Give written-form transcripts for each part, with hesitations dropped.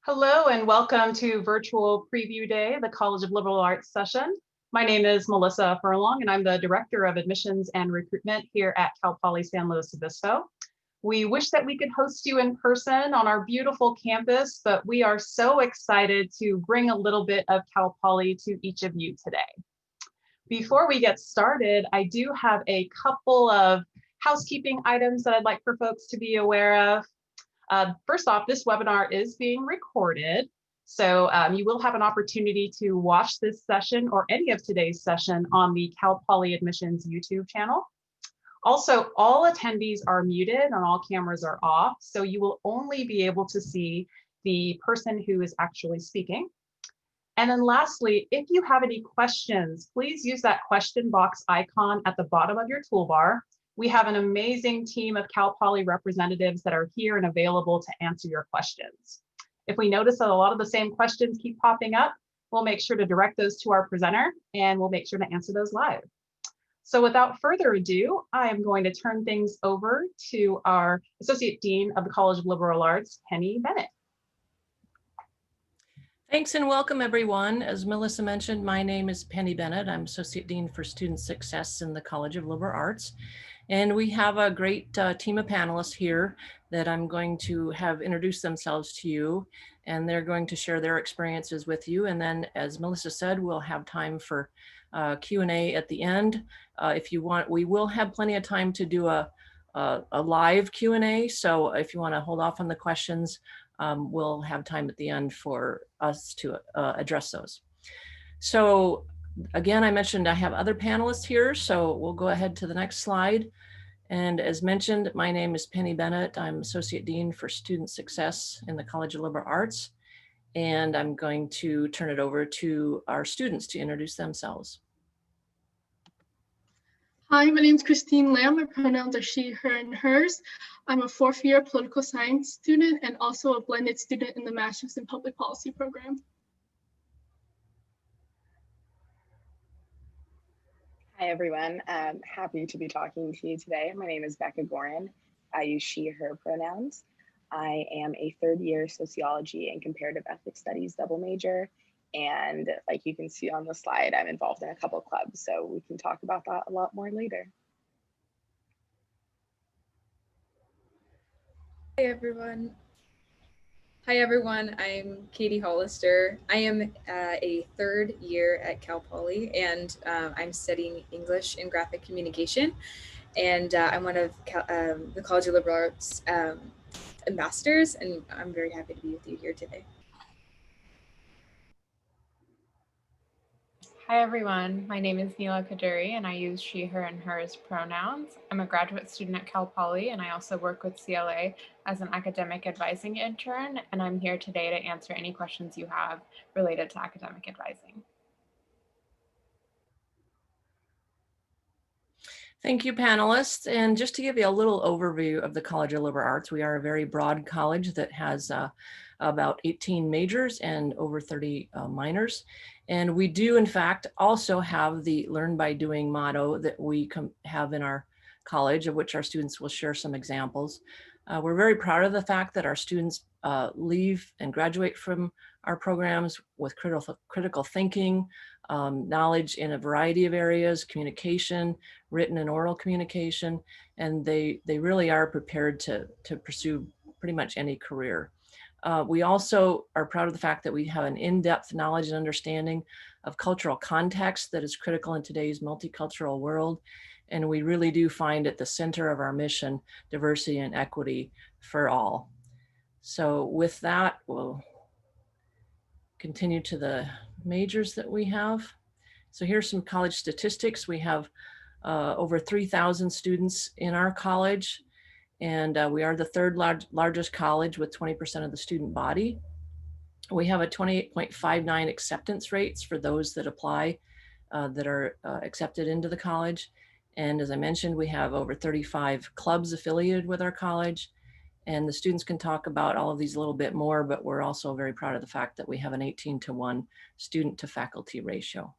Hello and welcome to Virtual Preview Day, the College of Liberal Arts session. My name is Melissa Furlong and I'm the Director of Admissions and Recruitment here at Cal Poly San Luis Obispo. We wish that we could host you in person on our beautiful campus, but we are so excited to bring a little bit of Cal Poly to each of you today. Before we get started, I do have a couple of housekeeping items that I'd like for folks to be aware of. First off, this webinar is being recorded, so you will have an opportunity to watch this session or any of today's session on the Cal Poly Admissions YouTube channel. Also, all attendees are muted and all cameras are off, so you will only be able to see the person who is actually speaking. And then lastly, if you have any questions, please use that question box icon at the bottom of your toolbar. We have an amazing team of Cal Poly representatives that are here and available to answer your questions. If we notice that a lot of the same questions keep popping up, we'll make sure to direct those to our presenter and we'll make sure to answer those live. So without further ado, I am going to turn things over to our Associate Dean of the College of Liberal Arts, Penny Bennett. Thanks and welcome everyone. As Melissa mentioned, my name is Penny Bennett. I'm Associate Dean for Student Success in the College of Liberal Arts. And we have a great team of panelists here that I'm going to have introduce themselves to you, and they're going to share their experiences with you. And then, as Melissa said, we'll have time for Q&A at the end. If you want, we will have plenty of time to do a live Q&A. So if you want to hold off on the questions, we'll have time at the end for us to address those. So again, I mentioned I have other panelists here, so we'll go ahead to the next slide. And as mentioned, my name is Penny Bennett. I'm Associate Dean for Student Success in the College of Liberal Arts. And I'm going to turn it over to our students to introduce themselves. Hi, my name is Christine Lamb. My pronouns are she, her, and hers. I'm a fourth-year political science student and also a blended student in the Master's in Public Policy program. Hi, everyone. Happy to be talking to you today. My name is Becca Gorin. I use she, her pronouns. I am a third-year sociology and comparative ethics studies double major. And like you can see on the slide, I'm involved in a couple of clubs, so we can talk about that a lot more later. Hi everyone, I'm Katie Hollister. I am a third year at Cal Poly and I'm studying English and graphic communication. And I'm one of the College of Liberal Arts ambassadors, and I'm very happy to be with you here today. Hi everyone, my name is Neela Kaduri and I use she, her, and hers pronouns. I'm a graduate student at Cal Poly and I also work with CLA as an academic advising intern, and I'm here today to answer any questions you have related to academic advising. Thank you, panelists. And just to give you a little overview of the College of Liberal Arts, we are a very broad college that has about 18 majors and over 30 minors. And we do, in fact, also have the Learn by Doing motto that we have in our college, of which our students will share some examples. We're very proud of the fact that our students leave and graduate from our programs with critical thinking, knowledge in a variety of areas, communication, written and oral communication, and they really are prepared to pursue pretty much any career. We also are proud of the fact that we have an in-depth knowledge and understanding of cultural context that is critical in today's multicultural world. And we really do find at the center of our mission, diversity and equity for all. So with that, we'll continue to the majors that we have. So here's some college statistics. We have over 3,000 students in our college. And we are the third largest college with 20% of the student body. We have a 28.59 acceptance rates for those that apply that are accepted into the college. And as I mentioned, we have over 35 clubs affiliated with our college. And the students can talk about all of these a little bit more, but we're also very proud of the fact that we have an 18-to-1 student to faculty ratio.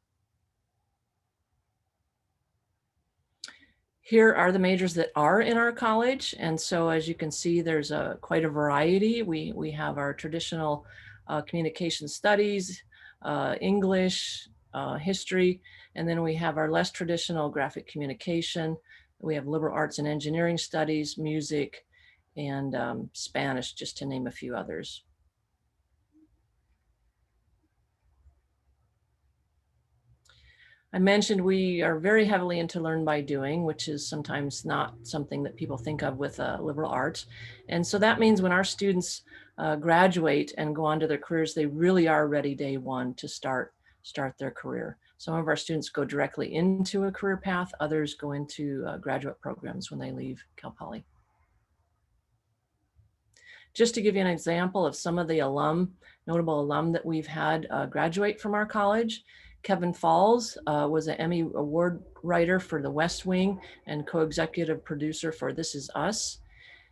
Here are the majors that are in our college. And so as you can see, there's quite a variety. We have our traditional communication studies, English, history, and then we have our less traditional graphic communication. We have liberal arts and engineering studies, music, and Spanish, just to name a few others. I mentioned we are very heavily into learn by doing, which is sometimes not something that people think of with liberal arts. And so that means when our students graduate and go on to their careers, they really are ready day one to start their career. Some of our students go directly into a career path, others go into graduate programs when they leave Cal Poly. Just to give you an example of some of the notable alum that we've had graduate from our college, Kevin Falls was an Emmy Award writer for The West Wing and co-executive producer for This Is Us.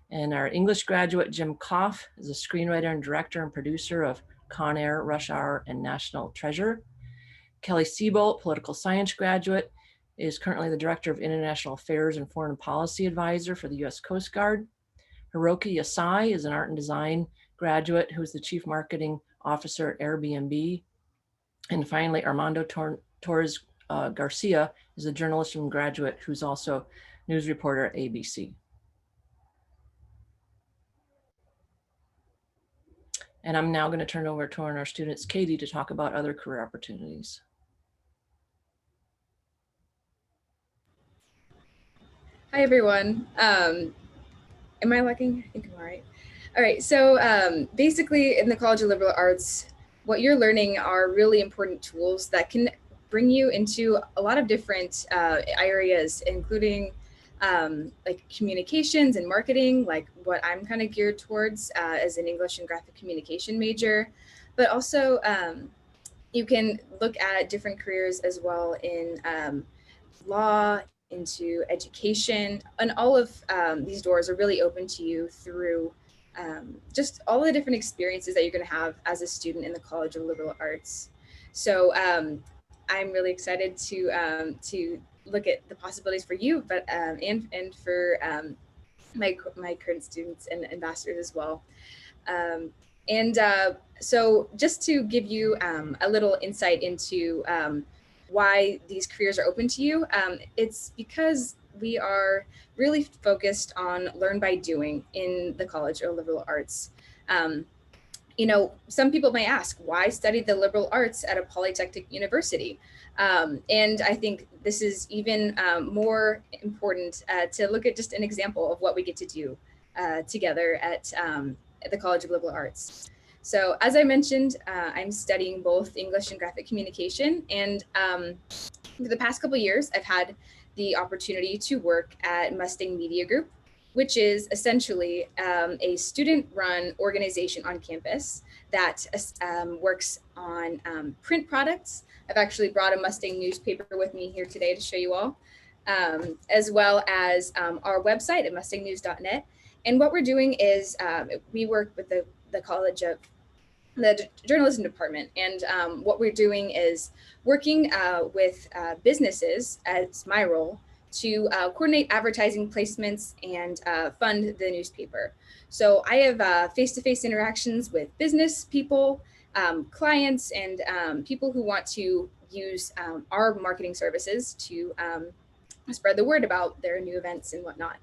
And our English graduate, Jim Koff, is a screenwriter and director and producer of Con Air, Rush Hour, and National Treasure. Kelly Siebolt, political science graduate, is currently the director of international affairs and foreign policy advisor for the U.S. Coast Guard. Hiroki Yasai is an art and design graduate who is the chief marketing officer at Airbnb. And finally, Armando Torres Garcia is a journalism graduate who's also news reporter at ABC. And I'm now going to turn over to our students, Katie, to talk about other career opportunities. Hi, everyone. Am I looking? I think I'm all right. All right, so basically in the College of Liberal Arts, what you're learning are really important tools that can bring you into a lot of different areas, including like communications and marketing, like what I'm kind of geared towards as an English and graphic communication major, but also you can look at different careers as well in law, into education, and all of these doors are really open to you through just all the different experiences that you're going to have as a student in the College of Liberal Arts. So I'm really excited to look at the possibilities for you, but and for my current students and ambassadors as well. So just to give you a little insight into why these careers are open to you, it's because we are really focused on learn by doing in the College of Liberal Arts. You know, some people may ask, why study the liberal arts at a polytechnic university? And I think this is even more important to look at just an example of what we get to do together at the College of Liberal Arts. So as I mentioned, I'm studying both English and graphic communication. And for the past couple of years, I've had the opportunity to work at Mustang Media Group, which is essentially a student-run organization on campus that works on print products. I've actually brought a Mustang newspaper with me here today to show you all, as well as our website at mustangnews.net. And what we're doing is we work with the College of the journalism department. And what we're doing is working with businesses, as my role, to coordinate advertising placements and fund the newspaper. So I have face-to-face interactions with business people, clients, and people who want to use our marketing services to spread the word about their new events and whatnot.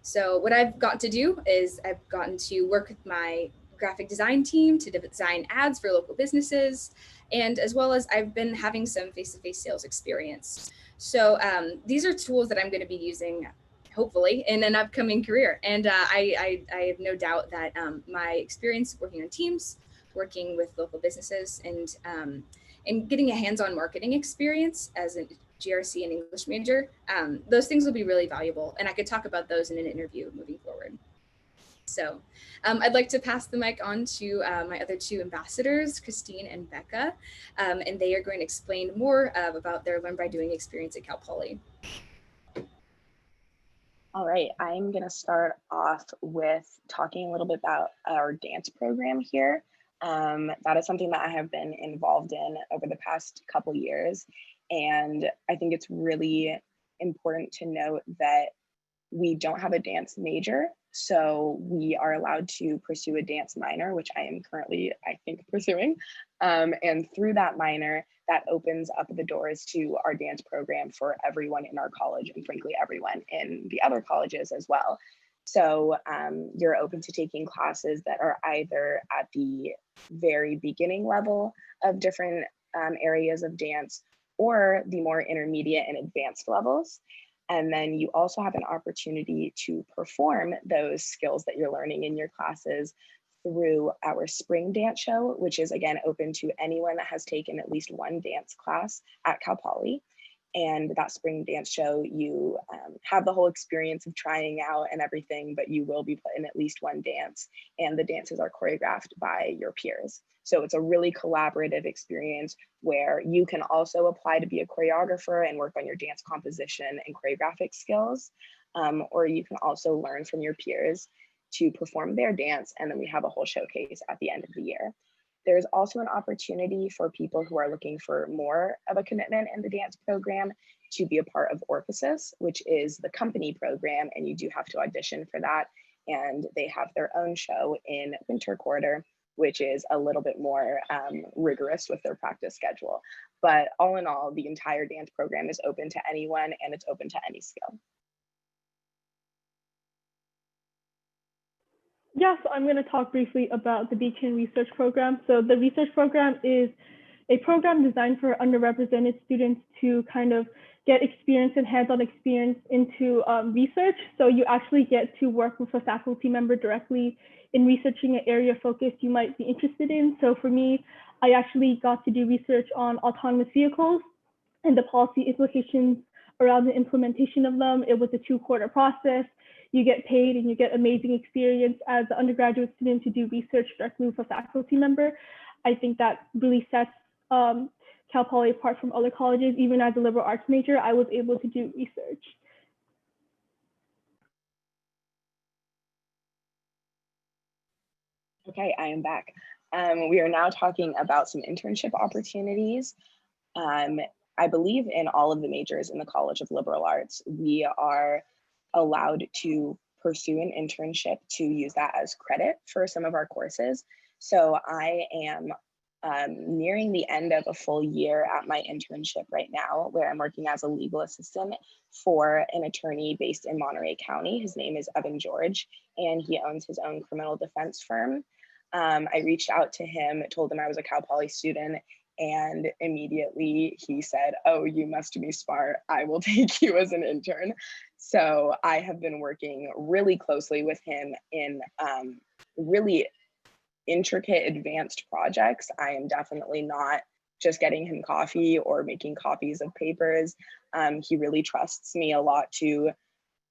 So what I've gotten to do is I've gotten to work with my graphic design team to design ads for local businesses, and as well as I've been having some face-to-face sales experience. So these are tools that I'm going to be using, hopefully, in an upcoming career. And I have no doubt that my experience working on teams, working with local businesses, and getting a hands-on marketing experience as a GRC and English major, those things will be really valuable. And I could talk about those in an interview moving forward. So I'd like to pass the mic on to my other two ambassadors, Christine and Becca, and they are going to explain more about their Learn by Doing experience at Cal Poly. All right, I'm going to start off with talking a little bit about our dance program here. That is something that I have been involved in over the past couple years. And I think it's really important to note that we don't have a dance major. So we are allowed to pursue a dance minor, which I am currently, I think, pursuing. And through that minor, that opens up the doors to our dance program for everyone in our college, and frankly, everyone in the other colleges as well. So you're open to taking classes that are either at the very beginning level of different areas of dance, or the more intermediate and advanced levels. And then you also have an opportunity to perform those skills that you're learning in your classes through our spring dance show, which is again open to anyone that has taken at least one dance class at Cal Poly. And that spring dance show, you have the whole experience of trying out and everything, but you will be put in at least one dance, and the dances are choreographed by your peers. So it's a really collaborative experience where you can also apply to be a choreographer and work on your dance composition and choreographic skills, or you can also learn from your peers to perform their dance, and then we have a whole showcase at the end of the year. There's also an opportunity for people who are looking for more of a commitment in the dance program to be a part of Orphesis, which is the company program, and you do have to audition for that. And they have their own show in winter quarter, which is a little bit more rigorous with their practice schedule. But all in all, the entire dance program is open to anyone, and it's open to any skill. Yeah, so I'm going to talk briefly about the Beacon Research Program. So the research program is a program designed for underrepresented students to kind of get experience and hands-on experience into research. So you actually get to work with a faculty member directly in researching an area of focus you might be interested in. So for me, I actually got to do research on autonomous vehicles and the policy implications around the implementation of them. It was a 2-quarter process. You get paid and you get amazing experience as an undergraduate student to do research directly with a faculty member. I think that really sets Cal Poly apart from other colleges. Even as a liberal arts major, I was able to do research. Okay, I am back. We are now talking about some internship opportunities. I believe in all of the majors in the College of Liberal Arts, we are allowed to pursue an internship to use that as credit for some of our courses. So I am nearing the end of a full year at my internship right now, where I'm working as a legal assistant for an attorney based in Monterey County. His name is Evan George, and he owns his own criminal defense firm. I reached out to him, told him I was a Cal Poly student, and immediately he said, "Oh, you must be smart. I will take you as an intern." So I have been working really closely with him in really intricate advanced projects. I am definitely not just getting him coffee or making copies of papers. He really trusts me a lot to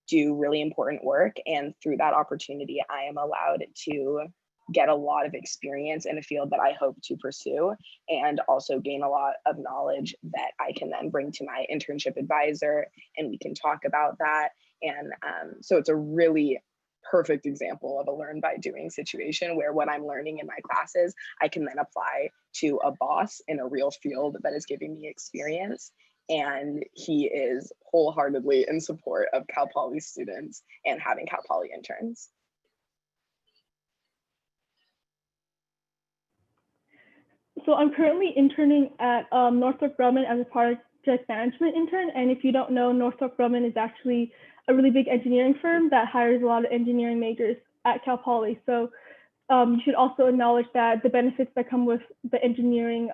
do really important work. And through that opportunity, I am allowed to get a lot of experience in a field that I hope to pursue, and also gain a lot of knowledge that I can then bring to my internship advisor, and we can talk about that. And so it's a really perfect example of a learn by doing situation, where what I'm learning in my classes, I can then apply to a boss in a real field that is giving me experience. And he is wholeheartedly in support of Cal Poly students and having Cal Poly interns. So I'm currently interning at Northrop Grumman as a project management intern. And if you don't know, Northrop Grumman is actually a really big engineering firm that hires a lot of engineering majors at Cal Poly. So you should also acknowledge that the benefits that come with the engineering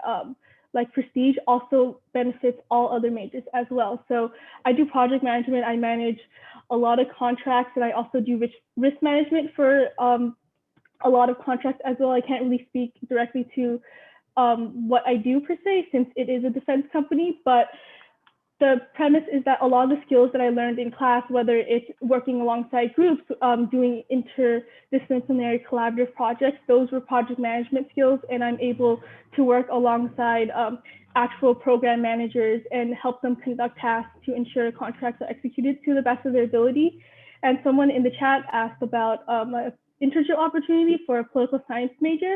like prestige also benefits all other majors as well. So I do project management, I manage a lot of contracts, and I also do risk management for a lot of contracts as well. I can't really speak directly to what I do per se, since it is a defense company, but the premise is that a lot of the skills that I learned in class, whether it's working alongside groups, doing interdisciplinary collaborative projects, those were project management skills, and I'm able to work alongside actual program managers and help them conduct tasks to ensure contracts are executed to the best of their ability. And someone in the chat asked about an internship opportunity for a political science major.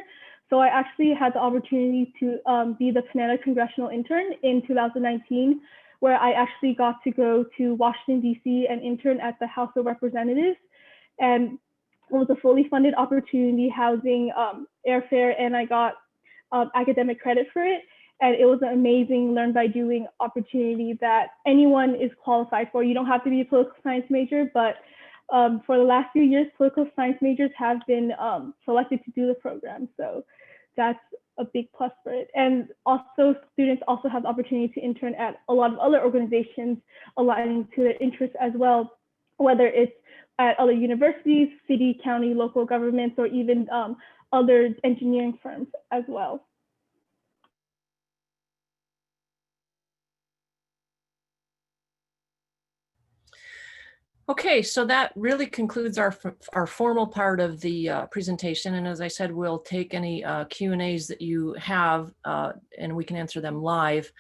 So I actually had the opportunity to be the Panetta congressional intern in 2019, where I actually got to go to Washington, D.C. and intern at the House of Representatives. And It was a fully funded opportunity, housing, airfare, and I got academic credit for it. And it was an amazing learn by doing opportunity that anyone is qualified for. You don't have to be a political science major, but for the last few years, political science majors have been selected to do the program. So that's a big plus for it. And also students also have the opportunity to intern at a lot of other organizations aligning to their interests as well, whether it's at other universities, city, county, local governments, or even other engineering firms as well. Okay, so that really concludes our formal part of the presentation. And as I said, we'll take any Q&As that you have and we can answer them live.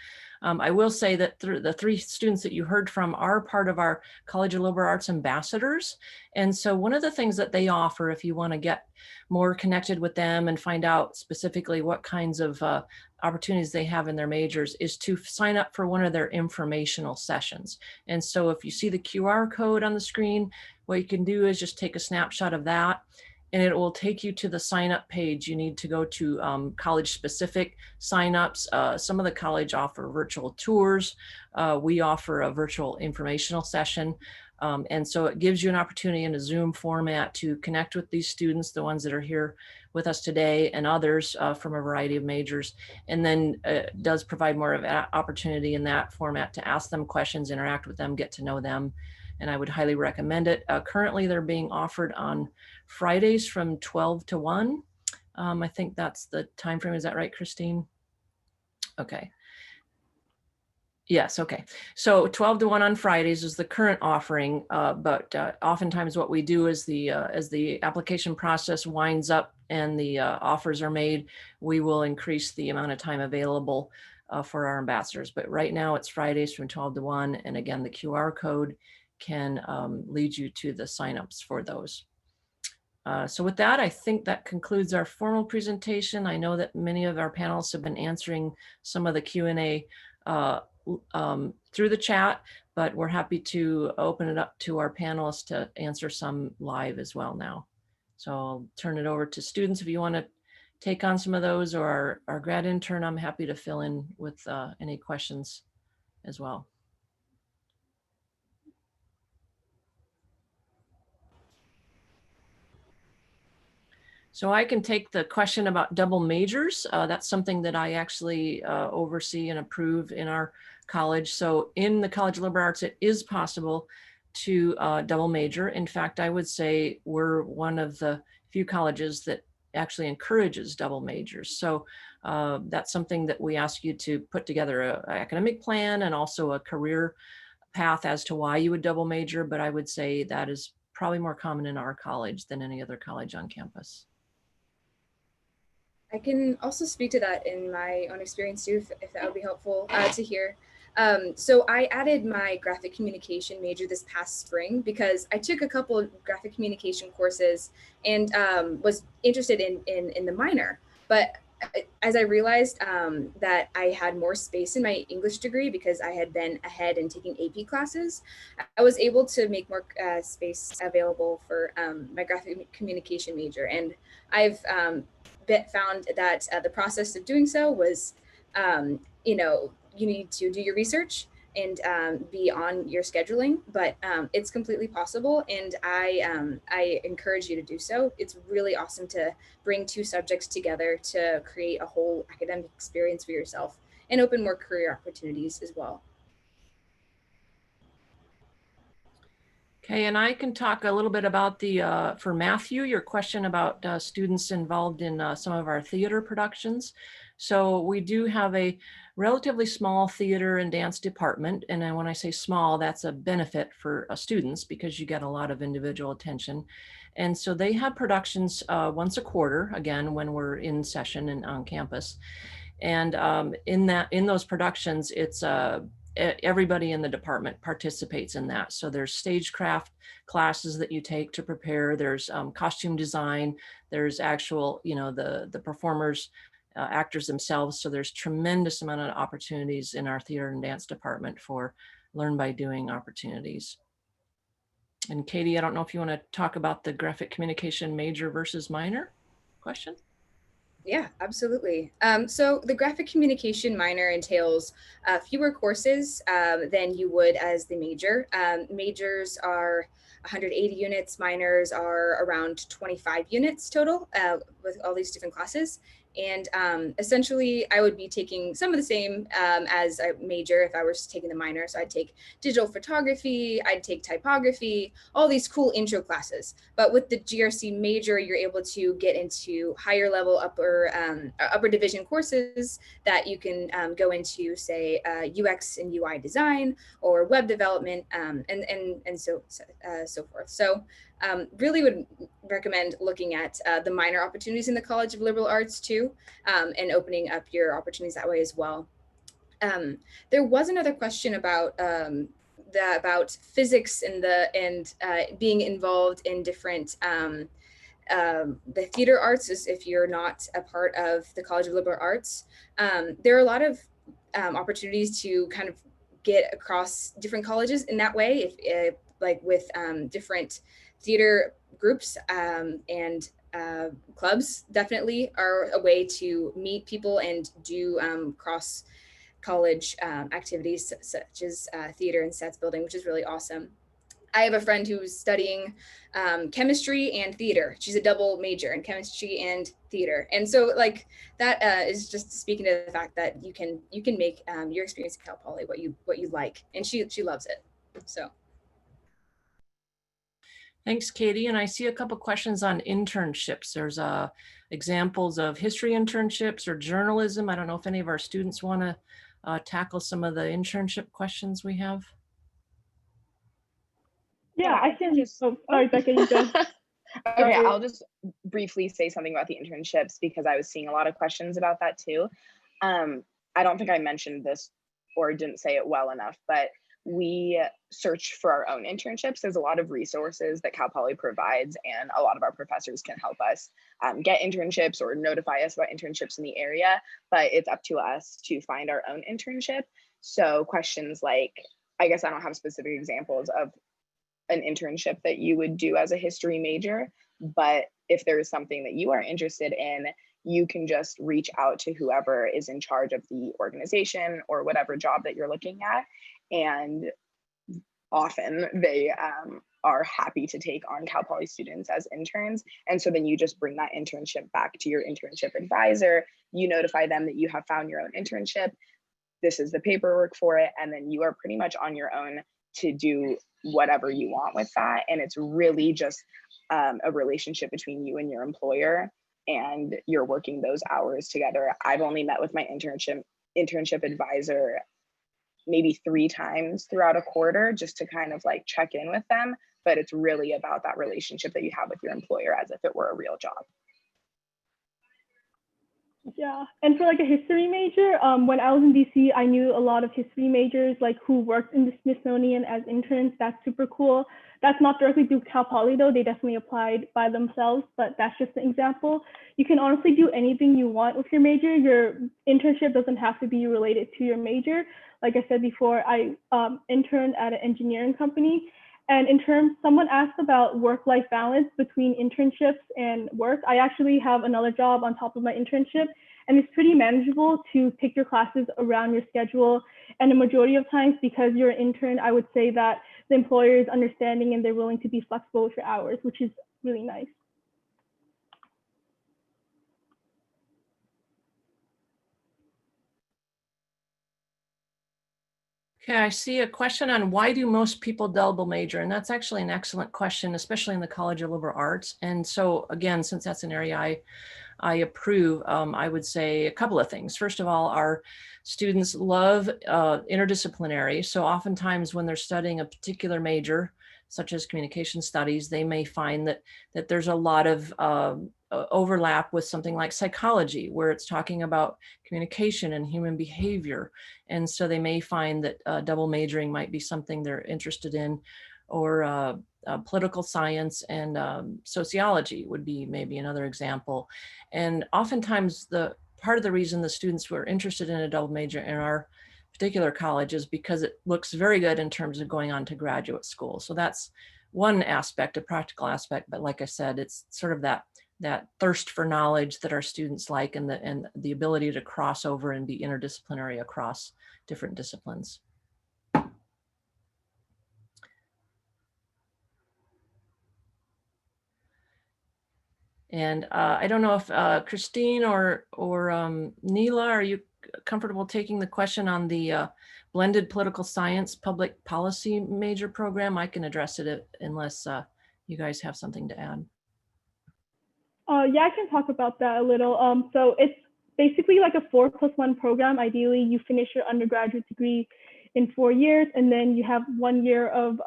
I will say that the 3 students that you heard from are part of our College of Liberal Arts ambassadors. And so one of the things that they offer, if you want to get more connected with them and find out specifically what kinds of opportunities they have in their majors, is to sign up for one of their informational sessions. And so if you see the QR code on the screen, what you can do is just take a snapshot of that, and it will take you to the sign up page. You need to go to college specific signups. Some of the college offer virtual tours. We offer a virtual informational session. And so it gives you an opportunity in a Zoom format to connect with these students, the ones that are here with us today, and others from a variety of majors. And then does provide more of an opportunity in that format to ask them questions, interact with them, get to know them. And I would highly recommend it. Currently, they're being offered on Fridays from 12 to 1. I think that's the time frame. Is that right, Christine? Okay. Yes, okay. So 12 to 1 on Fridays is the current offering, but oftentimes what we do is as the application process winds up and the offers are made, we will increase the amount of time available for our ambassadors. But right now it's Fridays from 12 to 1. And again, the QR code can lead you to the signups for those. So with that, I think that concludes our formal presentation. I know that many of our panelists have been answering some of the Q&A through the chat, but we're happy to open it up to our panelists to answer some live as well now. So I'll turn it over to students if you want to take on some of those, or our grad intern. I'm happy to fill in with any questions as well. So I can take the question about double majors. That's something that I actually oversee and approve in our college. So in the College of Liberal Arts, it is possible to double major. In fact, I would say we're one of the few colleges that actually encourages double majors. So that's something that we ask you to put together an academic plan and also a career path as to why you would double major. But I would say that is probably more common in our college than any other college on campus. I can also speak to that in my own experience too, if that would be helpful to hear. So I added my graphic communication major this past spring because I took a couple of graphic communication courses and was interested in the minor. But as I realized that I had more space in my English degree because I had been ahead in taking AP classes, I was able to make more space available for my graphic communication major. And I've found that the process of doing so was, you need to do your research and be on your scheduling, but it's completely possible. And I encourage you to do so. It's really awesome to bring 2 subjects together to create a whole academic experience for yourself and open more career opportunities as well. Okay, and I can talk a little bit about for Matthew, your question about students involved in some of our theater productions. So we do have a relatively small theater and dance department. And then when I say small, that's a benefit for students because you get a lot of individual attention. And so they have productions once a quarter, again, when we're in session and on campus. And in those productions, it's everybody in the department participates in that. So there's stagecraft classes that you take to prepare. There's costume design. There's actual, the performers, actors themselves. So there's tremendous amount of opportunities in our theater and dance department for learn by doing opportunities. And Katie, I don't know if you want to talk about the graphic communication major versus minor question. Yeah, absolutely. So the graphic communication minor entails fewer courses than you would as the major. Majors are 180 units, minors are around 25 units total with all these different classes. And essentially, I would be taking some of the same as a major if I was taking the minor. So I'd take digital photography, I'd take typography, all these cool intro classes. But with the GRC major, you're able to get into higher level upper division courses that you can go into, say, UX and UI design or web development, and so forth. So really would recommend looking at the minor opportunities in the College of Liberal Arts too, and opening up your opportunities that way as well. There was another question about about physics and being involved in different the theater arts, is if you're not a part of the College of Liberal Arts. There are a lot of opportunities to kind of get across different colleges in that way, if like with different theater groups and clubs definitely are a way to meet people and do cross college activities such as theater and sets building, which is really awesome. I have a friend who's studying chemistry and theater. She's a double major in chemistry and theater, and so like that is just speaking to the fact that you can make your experience at Cal Poly what you like, and she loves it. So. Thanks, Katie. And I see a couple questions on internships. There's examples of history internships or journalism. I don't know if any of our students want to tackle some of the internship questions we have. Yeah, I can just, oh, sorry, Becca, you go. Okay, I'll just briefly say something about the internships because I was seeing a lot of questions about that too. I don't think I mentioned this or didn't say it well enough, but we search for our own internships. There's a lot of resources that Cal Poly provides, and a lot of our professors can help us get internships or notify us about internships in the area, but it's up to us to find our own internship. So questions like, I guess I don't have specific examples of an internship that you would do as a history major, but if there is something that you are interested in, you can just reach out to whoever is in charge of the organization or whatever job that you're looking at. And often they are happy to take on Cal Poly students as interns. And so then you just bring that internship back to your internship advisor. You notify them that you have found your own internship. This is the paperwork for it. And then you are pretty much on your own to do whatever you want with that. And it's really just a relationship between you and your employer, and you're working those hours together. I've only met with my internship advisor maybe 3 times throughout a quarter just to kind of like check in with them. But it's really about that relationship that you have with your employer as if it were a real job. Yeah, and for like a history major, when I was in DC, I knew a lot of history majors like who worked in the Smithsonian as interns. That's super cool. That's not directly through Cal Poly though. They definitely applied by themselves, but that's just an example. You can honestly do anything you want with your major. Your internship doesn't have to be related to your major. Like I said before, I interned at an engineering company. And in terms, someone asked about work-life balance between internships and work. I actually have another job on top of my internship, and it's pretty manageable to pick your classes around your schedule. And the majority of times, because you're an intern, I would say that the employer is understanding and they're willing to be flexible with your hours, which is really nice. Okay, I see a question on why do most people double major? And that's actually an excellent question, especially in the College of Liberal Arts. And so again, since that's an area I approve, I would say a couple of things. First of all, our students love interdisciplinary. So oftentimes when they're studying a particular major, such as communication studies, they may find that there's a lot of overlap with something like psychology, where it's talking about communication and human behavior. And so they may find that double majoring might be something they're interested in, or political science and sociology would be maybe another example. And oftentimes the part of the reason the students were interested in a double major in our particular college is because it looks very good in terms of going on to graduate school. So that's one aspect, a practical aspect, but like I said, it's sort of that thirst for knowledge that our students like, and the ability to cross over and be interdisciplinary across different disciplines. And I don't know if Christine or Neela, are you comfortable taking the question on the blended political science public policy major program? I can address it unless you guys have something to add. Yeah, I can talk about that a little. So it's basically like a 4+1 program. Ideally, you finish your undergraduate degree in 4 years, and then you have 1 year of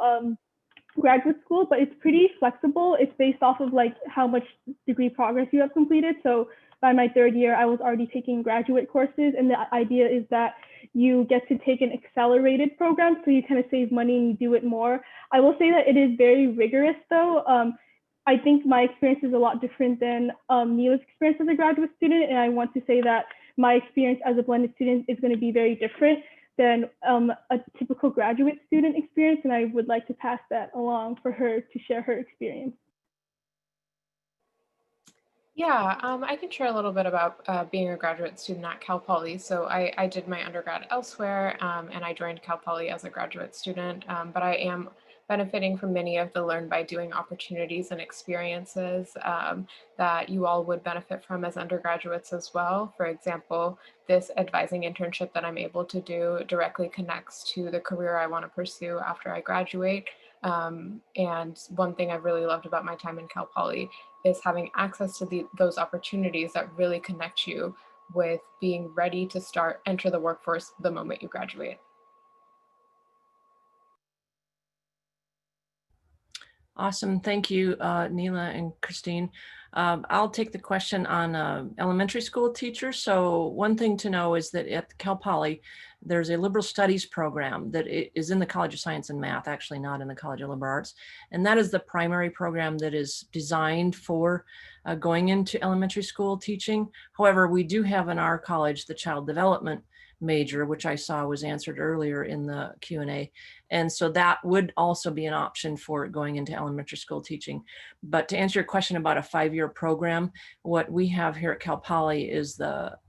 graduate school, but it's pretty flexible. It's based off of like how much degree progress you have completed. So by my 3rd year, I was already taking graduate courses, and the idea is that you get to take an accelerated program, so you kind of save money and you do it more. I will say that it is very rigorous though. I think my experience is a lot different than Neela's experience as a graduate student, and I want to say that my experience as a blended student is going to be very different than a typical graduate student experience, and I would like to pass that along for her to share her experience. Yeah, I can share a little bit about being a graduate student at Cal Poly. So I did my undergrad elsewhere, and I joined Cal Poly as a graduate student, but I am benefiting from many of the learn by doing opportunities and experiences that you all would benefit from as undergraduates as well. For example, this advising internship that I'm able to do directly connects to the career I want to pursue after I graduate. And one thing I've really loved about my time in Cal Poly is having access to those opportunities that really connect you with being ready to enter the workforce the moment you graduate. Awesome. Thank you, Neela and Christine. I'll take the question on elementary school teachers. So one thing to know is that at Cal Poly, there's a liberal studies program that is in the College of Science and Math, actually not in the College of Liberal Arts. And that is the primary program that is designed for going into elementary school teaching. However, we do have in our college the child development major, which I saw was answered earlier in the Q&A. And so that would also be an option for going into elementary school teaching. But to answer your question about a 5-year program, what we have here at Cal Poly is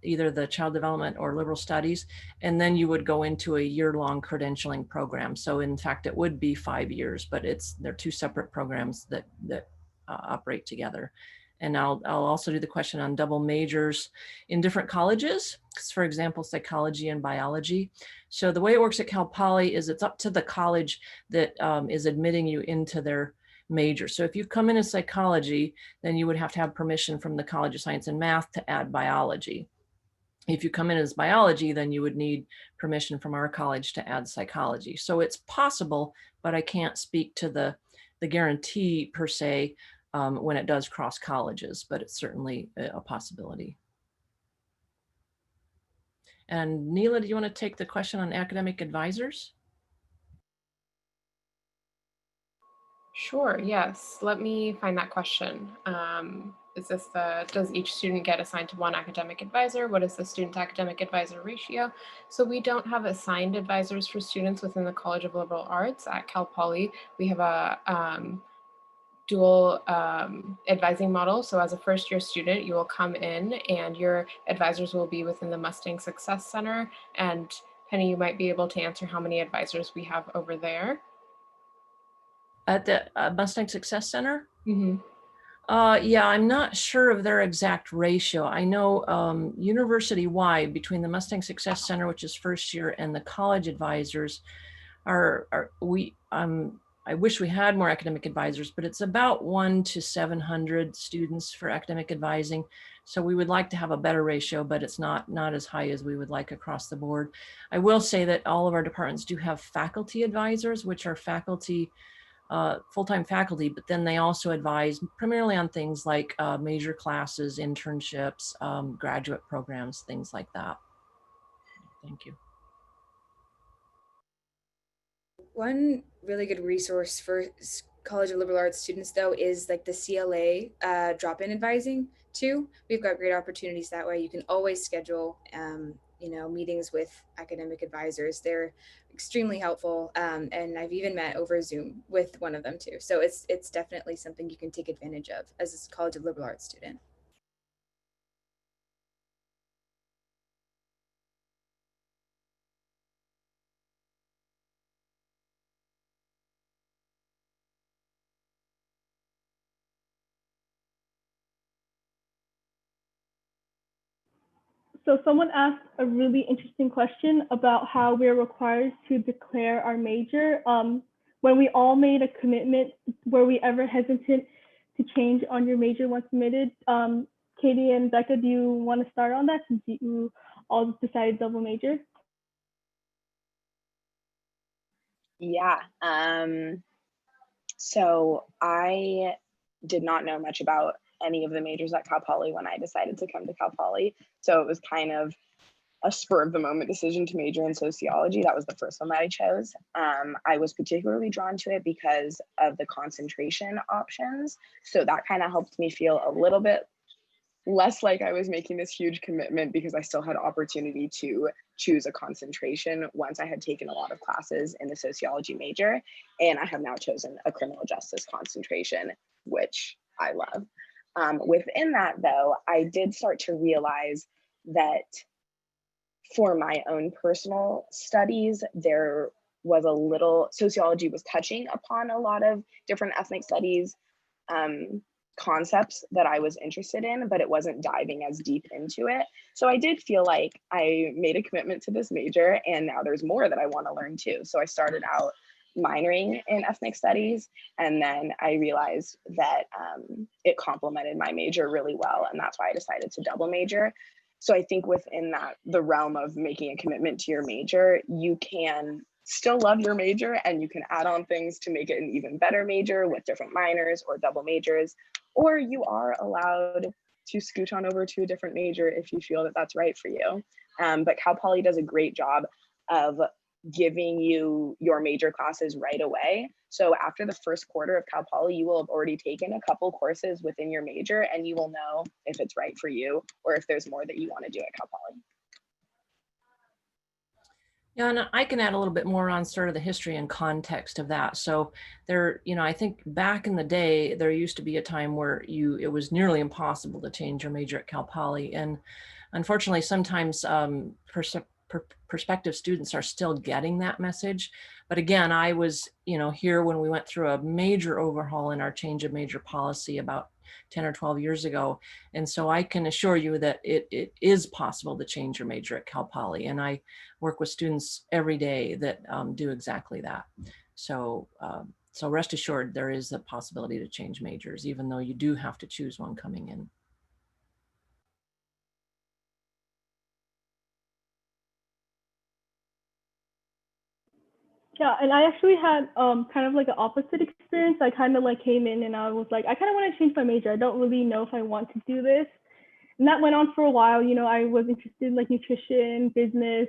either the child development or liberal studies, and then you would go into a year-long credentialing program. So in fact, it would be 5 years, but they're 2 separate programs that operate together. And I'll also do the question on double majors in different colleges, for example, psychology and biology. So the way it works at Cal Poly is it's up to the college that is admitting you into their major. So if you come in as psychology, then you would have to have permission from the College of Science and Math to add biology. If you come in as biology, then you would need permission from our college to add psychology. So it's possible, but I can't speak to the guarantee per se when it does cross colleges, but it's certainly a possibility. And Neela, do you want to take the question on academic advisors? Sure, yes. Let me find that question. Is this does each student get assigned to one academic advisor? What is the student academic advisor ratio? So we don't have assigned advisors for students within the College of Liberal Arts at Cal Poly. We have a dual advising model. So as a first-year student, you will come in and your advisors will be within the Mustang Success Center. And Penny, you might be able to answer how many advisors we have over there. At the Mustang Success Center? Mm-hmm. Yeah, I'm not sure of their exact ratio. I know university-wide between the Mustang Success Center, which is first year, and the college advisors I wish we had more academic advisors, but it's about 1 to 700 students for academic advising. So we would like to have a better ratio, but it's not as high as we would like across the board. I will say that all of our departments do have faculty advisors, which are faculty, full-time faculty, but then they also advise primarily on things like major classes, internships, graduate programs, things like that. Thank you. One really good resource for College of Liberal Arts students, though, is like the CLA drop-in advising to, we've got great opportunities that way. You can always schedule, you know, meetings with academic advisors. They're extremely helpful, and I've even met over Zoom with one of them too. So it's definitely something you can take advantage of as a College of Liberal Arts student. So someone asked a really interesting question about how we're required to declare our major. When we all made a commitment, were we ever hesitant to change on your major once committed? Katie and Becca, do you want to start on that since you all decided double major? Yeah. So I did not know much about any of the majors at Cal Poly when I decided to come to Cal Poly. So it was kind of a spur of the moment decision to major in sociology. That was the first one that I chose. I was particularly drawn to it because of the concentration options. So that kind of helped me feel a little bit less like I was making this huge commitment, because I still had opportunity to choose a concentration once I had taken a lot of classes in the sociology major. And I have now chosen a criminal justice concentration, which I love. Within that though, I did start to realize that for my own personal studies, there was a little, sociology was touching upon a lot of different ethnic studies concepts that I was interested in, but it wasn't diving as deep into it. So I did feel like I made a commitment to this major, and now there's more that I want to learn too. So I started out minoring in ethnic studies, and then I realized that it complemented my major really well, and that's why I decided to double major. So I think within that, the realm of making a commitment to your major, you can still love your major and you can add on things to make it an even better major with different minors or double majors, or you are allowed to scoot on over to a different major if you feel that that's right for you. But Cal Poly does a great job of giving you your major classes right away. So after the first quarter of Cal Poly, you will have already taken a couple courses within your major, and you will know if it's right for you or if there's more that you want to do at Cal Poly. Yeah, and I can add a little bit more on sort of the history and context of that. So there, you know, I think back in the day, there used to be a time where it was nearly impossible to change your major at Cal Poly. And unfortunately, sometimes prospective students are still getting that message. But again, I was, you know, here when we went through a major overhaul in our change of major policy about 10 or 12 years ago. And so I can assure you that it is possible to change your major at Cal Poly. And I work with students every day that do exactly that. So, so rest assured, there is a possibility to change majors, even though you do have to choose one coming in. Yeah, and I actually had kind of like an opposite experience. I kind of like came in and I was like, I kind of want to change my major. I don't really know if I want to do this. And that went on for a while. You know, I was interested in like nutrition, business,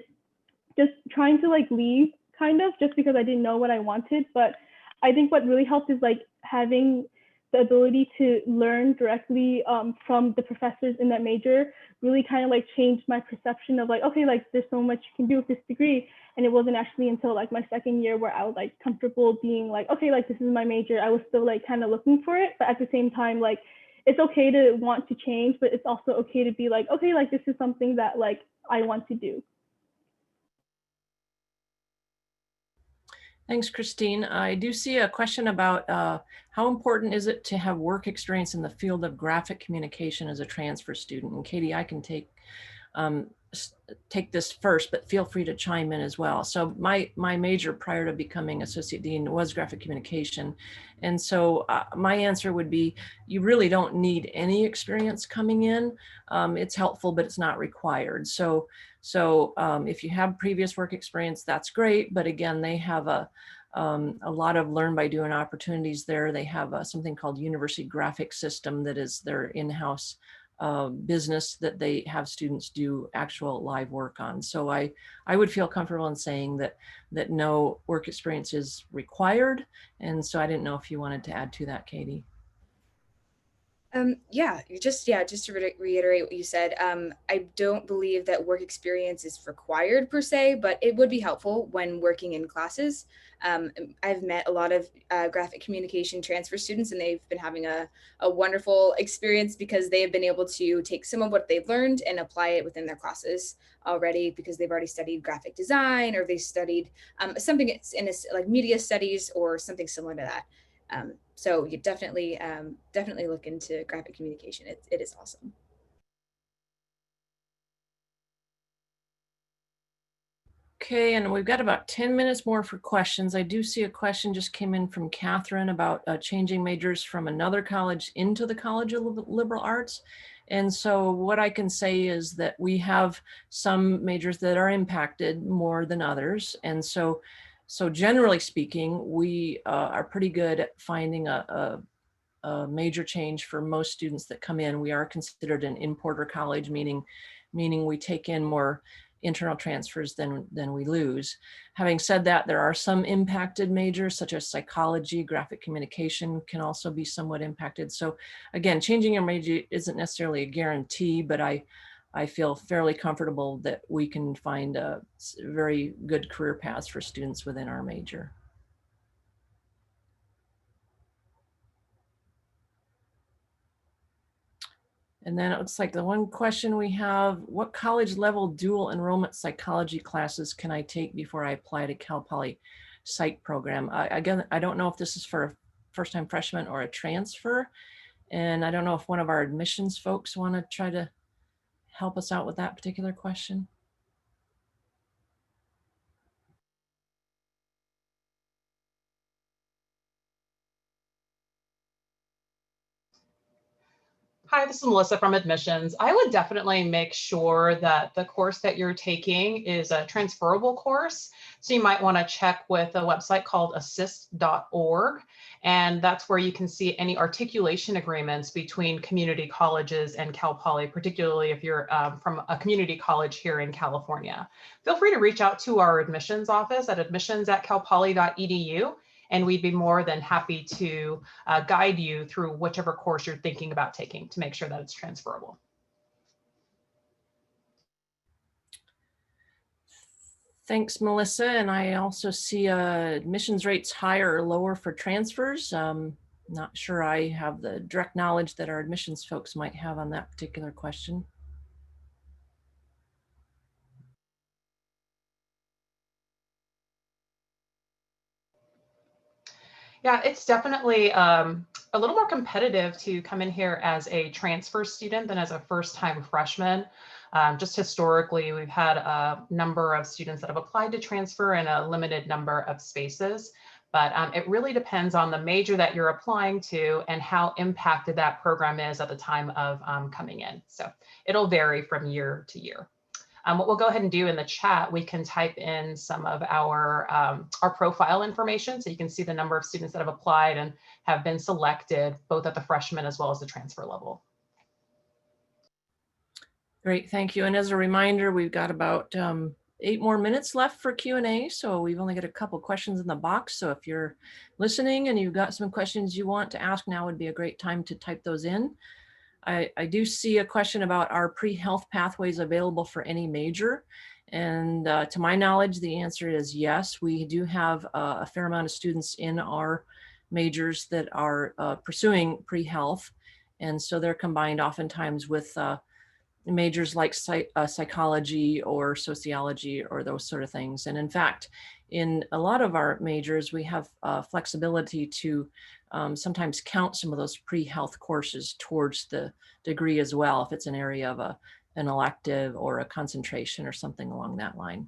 just trying to like leave kind of just because I didn't know what I wanted. But I think what really helped is like having the ability to learn directly from the professors in that major really kind of like changed my perception of like, okay, like there's so much you can do with this degree. And it wasn't actually until like my second year where I was like comfortable being like, okay, like this is my major. I was still like kind of looking for it, but at the same time, like it's okay to want to change, but it's also okay to be like, okay, like this is something that like I want to do. Thanks, Christine. I do see a question about how important is it to have work experience in the field of graphic communication as a transfer student? And Katie, I can take this first, but feel free to chime in as well. So my major prior to becoming Associate Dean was graphic communication. And so my answer would be, you really don't need any experience coming in. It's helpful, but it's not required. So if you have previous work experience, that's great. But again, they have a lot of learn by doing opportunities there. They have something called University Graphic System that is their in-house business that they have students do actual live work on. So I would feel comfortable in saying that no work experience is required. And so I didn't know if you wanted to add to that, Katie. Just to reiterate what you said, I don't believe that work experience is required per se, but it would be helpful when working in classes. I've met a lot of graphic communication transfer students, and they've been having a wonderful experience because they have been able to take some of what they've learned and apply it within their classes already, because they've already studied graphic design, or they studied something in like media studies or something similar to that. So you definitely look into graphic communication. It is awesome. Okay, and we've got about 10 minutes more for questions. I do see a question just came in from Catherine about changing majors from another college into the College of Liberal Arts. And so what I can say is that we have some majors that are impacted more than others. And so generally speaking, we are pretty good at finding a major change for most students that come in. We are considered an importer college, meaning we take in more internal transfers than we lose. Having said that, there are some impacted majors such as psychology, graphic communication can also be somewhat impacted. So again, changing your major isn't necessarily a guarantee, but I feel fairly comfortable that we can find a very good career paths for students within our major. And then it looks like the one question we have, what college level dual enrollment psychology classes can I take before I apply to Cal Poly psych program? Again, I don't know if this is for a first-time freshman or a transfer. And I don't know if one of our admissions folks want to try to help us out with that particular question. Hi, this is Melissa from admissions. I would definitely make sure that the course that you're taking is a transferable course. So you might want to check with a website called assist.org. And that's where you can see any articulation agreements between community colleges and Cal Poly, particularly if you're from a community college here in California. Feel free to reach out to our admissions office at admissions@calpoly.edu. And we'd be more than happy to guide you through whichever course you're thinking about taking to make sure that it's transferable. Thanks, Melissa. And I also see admissions rates higher or lower for transfers. Not sure I have the direct knowledge that our admissions folks might have on that particular question. Yeah, it's definitely a little more competitive to come in here as a transfer student than as a first-time freshman. Just historically, we've had a number of students that have applied to transfer in a limited number of spaces, but it really depends on the major that you're applying to and how impacted that program is at the time of coming in. So it'll vary from year to year. What we'll go ahead and do in the chat, we can type in some of our profile information so you can see the number of students that have applied and have been selected both at the freshman as well as the transfer level. Great, thank you. And as a reminder, we've got about 8 more minutes left for Q&A. So we've only got a couple questions in the box. So if you're listening and you've got some questions you want to ask, now would be a great time to type those in. I do see a question about are pre-health pathways available for any major? And to my knowledge, the answer is yes. We do have a fair amount of students in our majors that are pursuing pre-health. And so they're combined oftentimes with majors like psychology or sociology or those sort of things. And in fact, in a lot of our majors, we have flexibility to sometimes count some of those pre-health courses towards the degree as well, if it's an area of an elective or a concentration or something along that line.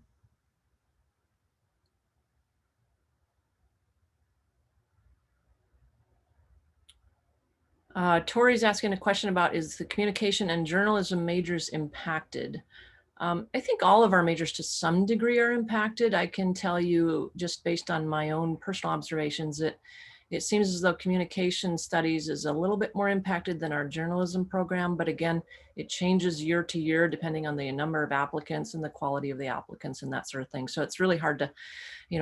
Tori's asking a question about, is the communication and journalism majors impacted? I think all of our majors to some degree are impacted. I can tell you just based on my own personal observations that it seems as though communication studies is a little bit more impacted than our journalism program. But again, it changes year to year depending on the number of applicants and the quality of the applicants and that sort of thing. So it's really hard to,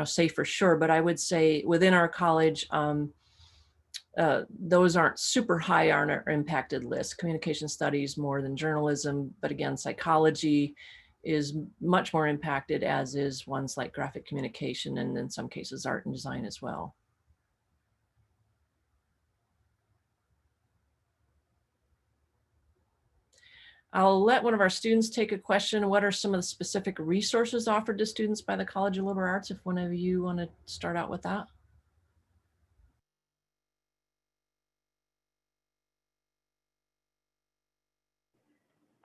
say for sure. But I would say within our college, those aren't super high on our impacted list. Communication studies more than journalism, but again, psychology is much more impacted, as is ones like graphic communication, and in some cases art and design as well. I'll let one of our students take a question. What are some of the specific resources offered to students by the College of Liberal Arts? If one of you want to start out with that.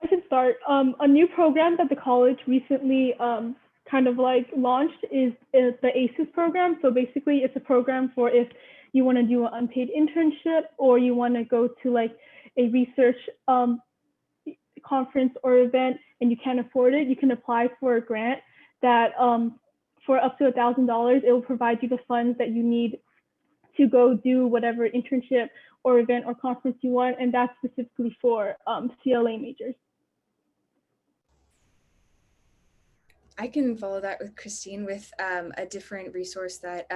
I can start. A new program that the college recently kind of like launched is the ACES program. So basically it's a program for if you want to do an unpaid internship or you want to go to like a research conference or event and you can't afford it, you can apply for a grant that for up to $1,000, it will provide you the funds that you need to go do whatever internship or event or conference you want. And that's specifically for CLA majors. I can follow that with Christine with a different resource that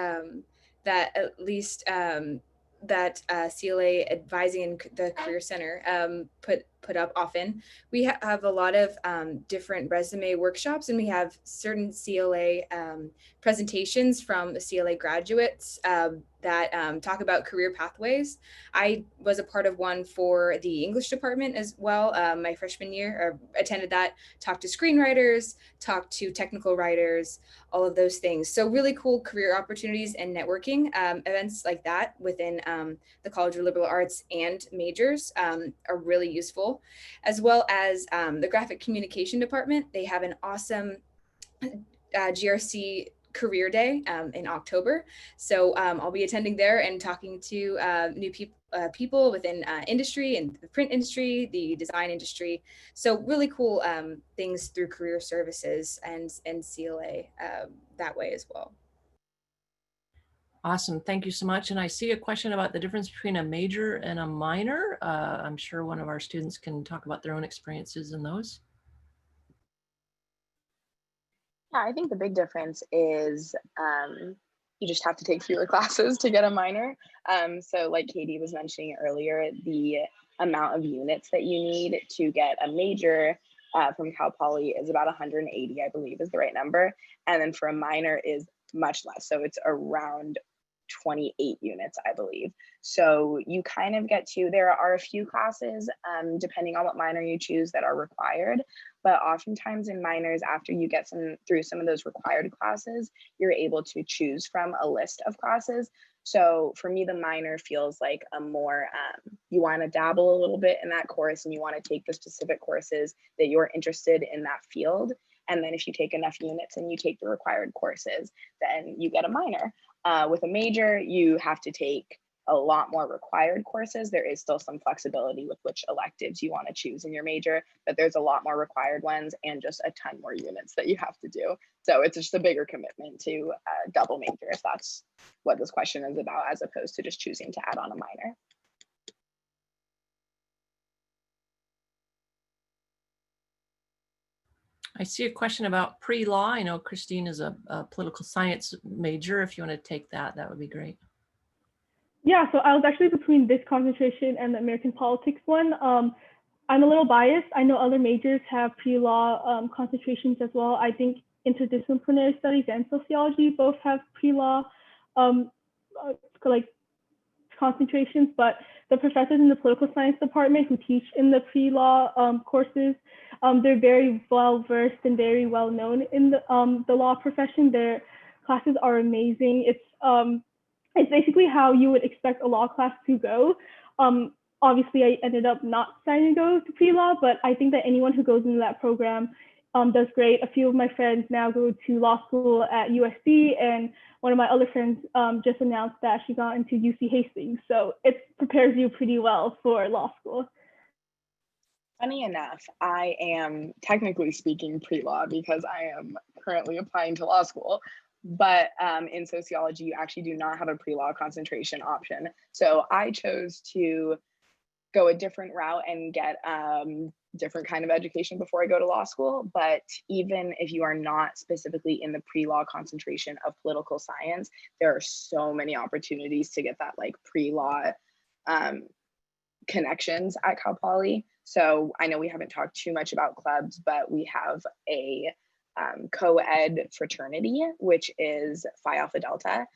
that at least that CLA Advising and the Career Center put up often. We have a lot of different resume workshops, and we have certain CLA presentations from CLA graduates that talk about career pathways. I was a part of one for the English department as well. My freshman year, attended that, talked to screenwriters, talked to technical writers, all of those things. So really cool career opportunities and networking events like that within the College of Liberal Arts and majors are really useful, as well as the graphic communication department. They have an awesome GRC career day in October. So I'll be attending there and talking to new people within industry and the print industry, the design industry. So really cool things through career services and CLA that way as well. Awesome, thank you so much. And I see a question about the difference between a major and a minor. I'm sure one of our students can talk about their own experiences in those. Yeah, I think the big difference is you just have to take fewer classes to get a minor. So like Katie was mentioning earlier, the amount of units that you need to get a major from Cal Poly is about 180, I believe is the right number. And then for a minor is much less. So it's around 28 units, I believe. So you kind of get to, there are a few classes, depending on what minor you choose, that are required. But oftentimes in minors, after you get through some of those required classes, you're able to choose from a list of classes. So for me, the minor feels like a more, you want to dabble a little bit in that course and you want to take the specific courses that you're interested in that field. And then if you take enough units and you take the required courses, then you get a minor. With a major, you have to take a lot more required courses. There is still some flexibility with which electives you want to choose in your major, but there's a lot more required ones and just a ton more units that you have to do. So it's just a bigger commitment to double major, if that's what this question is about, as opposed to just choosing to add on a minor. I see a question about pre-law. I know Christine is a political science major. If you want to take that, that would be great. Yeah, so I was actually between this concentration and the American politics one. I'm a little biased. I know other majors have pre-law concentrations as well. I think interdisciplinary studies and sociology both have pre-law like concentrations, but the professors in the political science department who teach in the pre-law courses, they're very well versed and very well known in the law profession. Their classes are amazing. It's basically how you would expect a law class to go. Obviously, I ended up not deciding to go to pre-law, but I think that anyone who goes into that program does great. A few of my friends now go to law school at USC, and one of my other friends just announced that she got into UC Hastings. So it prepares you pretty well for law school. Funny enough, I am technically speaking pre-law because I am currently applying to law school. But in sociology, you actually do not have a pre-law concentration option. So I chose to go a different route and get different kind of education before I go to law school. But even if you are not specifically in the pre-law concentration of political science, there are so many opportunities to get that like pre-law connections at Cal Poly. So I know we haven't talked too much about clubs, but we have a co-ed fraternity, which is Phi Alpha Delta.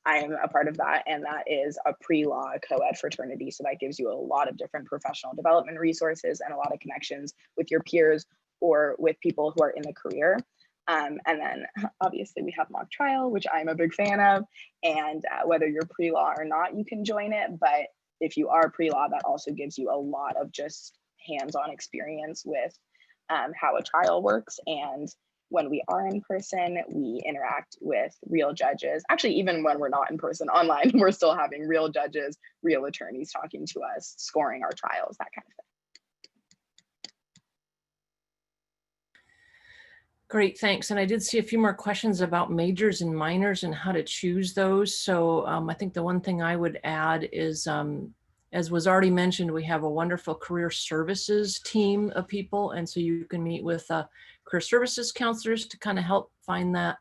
I am a part of that, and that is a pre-law co-ed fraternity. So that gives you a lot of different professional development resources and a lot of connections with your peers or with people who are in the career. And then obviously we have mock trial, which I'm a big fan of. And whether you're pre-law or not, you can join it. But if you are pre-law, that also gives you a lot of just hands-on experience with how a trial works. And when we are in person, we interact with real judges. Actually, even when we're not in person online, we're still having real judges, real attorneys talking to us, scoring our trials, that kind of thing. Great, thanks. And I did see a few more questions about majors and minors and how to choose those. So I think the one thing I would add is, as was already mentioned, we have a wonderful career services team of people. And so you can meet with career services counselors to kind of help find that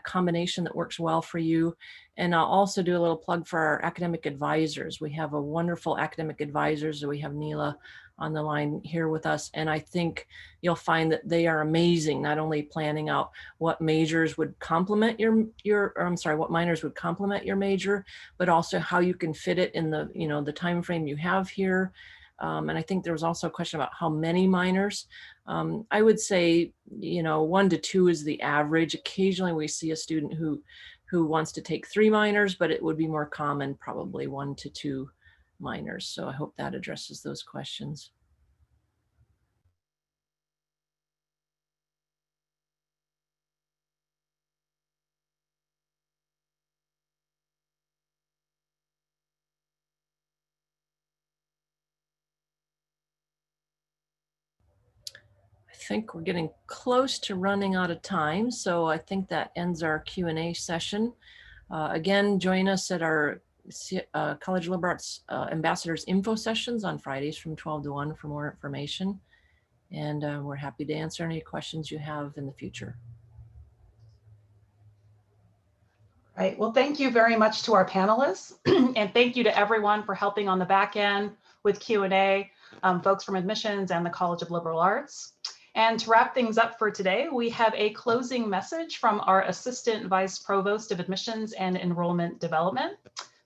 combination that works well for you. And I'll also do a little plug for our academic advisors. We have a wonderful academic advisors. We have Neela on the line here with us. And I think you'll find that they are amazing, not only planning out what majors would complement what minors would complement your major, but also how you can fit it in the, the time frame you have here. And I think there was also a question about how many minors. I would say, 1 to 2 is the average. Occasionally we see a student who wants to take 3 minors, but it would be more common, probably 1 to 2 minors. So I hope that addresses those questions. I think we're getting close to running out of time. So I think that ends our Q&A session. Again, join us at our College of Liberal Arts Ambassadors Info Sessions on Fridays from 12 to 1 for more information. And we're happy to answer any questions you have in the future. Right. Well, thank you very much to our panelists. And thank you to everyone for helping on the back end with Q&A, folks from admissions and the College of Liberal Arts. And to wrap things up for today, we have a closing message from our Assistant Vice Provost of Admissions and Enrollment Development.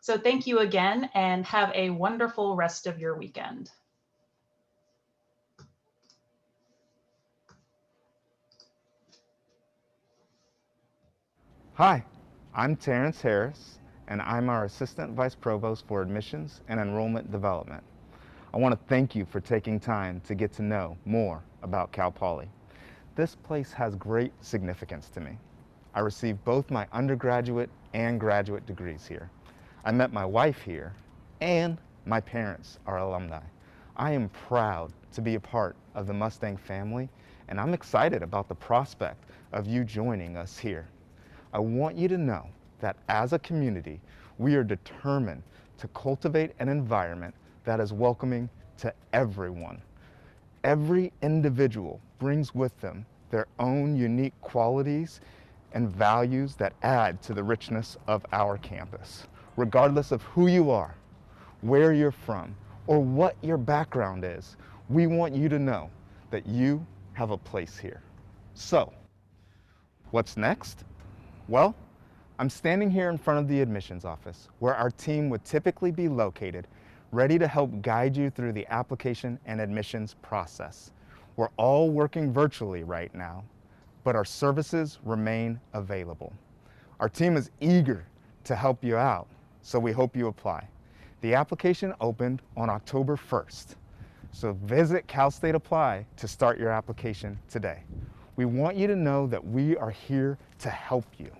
So thank you again and have a wonderful rest of your weekend. Hi, I'm Terrence Harris, and I'm our Assistant Vice Provost for Admissions and Enrollment Development. I want to thank you for taking time to get to know more about Cal Poly. This place has great significance to me. I received both my undergraduate and graduate degrees here. I met my wife here, and my parents are alumni. I am proud to be a part of the Mustang family, and I'm excited about the prospect of you joining us here. I want you to know that as a community, we are determined to cultivate an environment that is welcoming to everyone. Every individual brings with them their own unique qualities and values that add to the richness of our campus. Regardless of who you are, where you're from, or what your background is, we want you to know that you have a place here. So, what's next? Well, I'm standing here in front of the admissions office, where our team would typically be located, ready to help guide you through the application and admissions process. We're all working virtually right now, but our services remain available. Our team is eager to help you out, so we hope you apply. The application opened on October 1st, so visit Cal State Apply to start your application today. We want you to know that we are here to help you.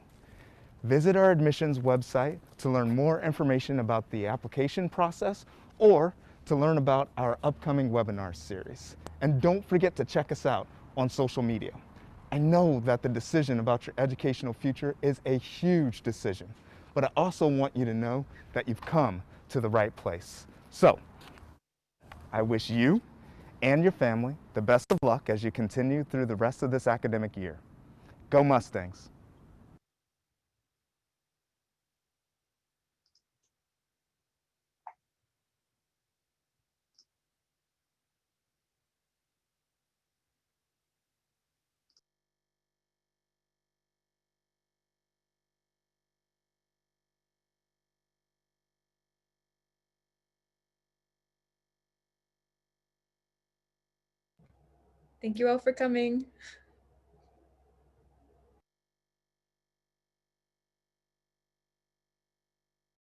Visit our admissions website to learn more information about the application process or to learn about our upcoming webinar series. And don't forget to check us out on social media. I know that the decision about your educational future is a huge decision, but I also want you to know that you've come to the right place. So, I wish you and your family the best of luck as you continue through the rest of this academic year. Go Mustangs! Thank you all for coming.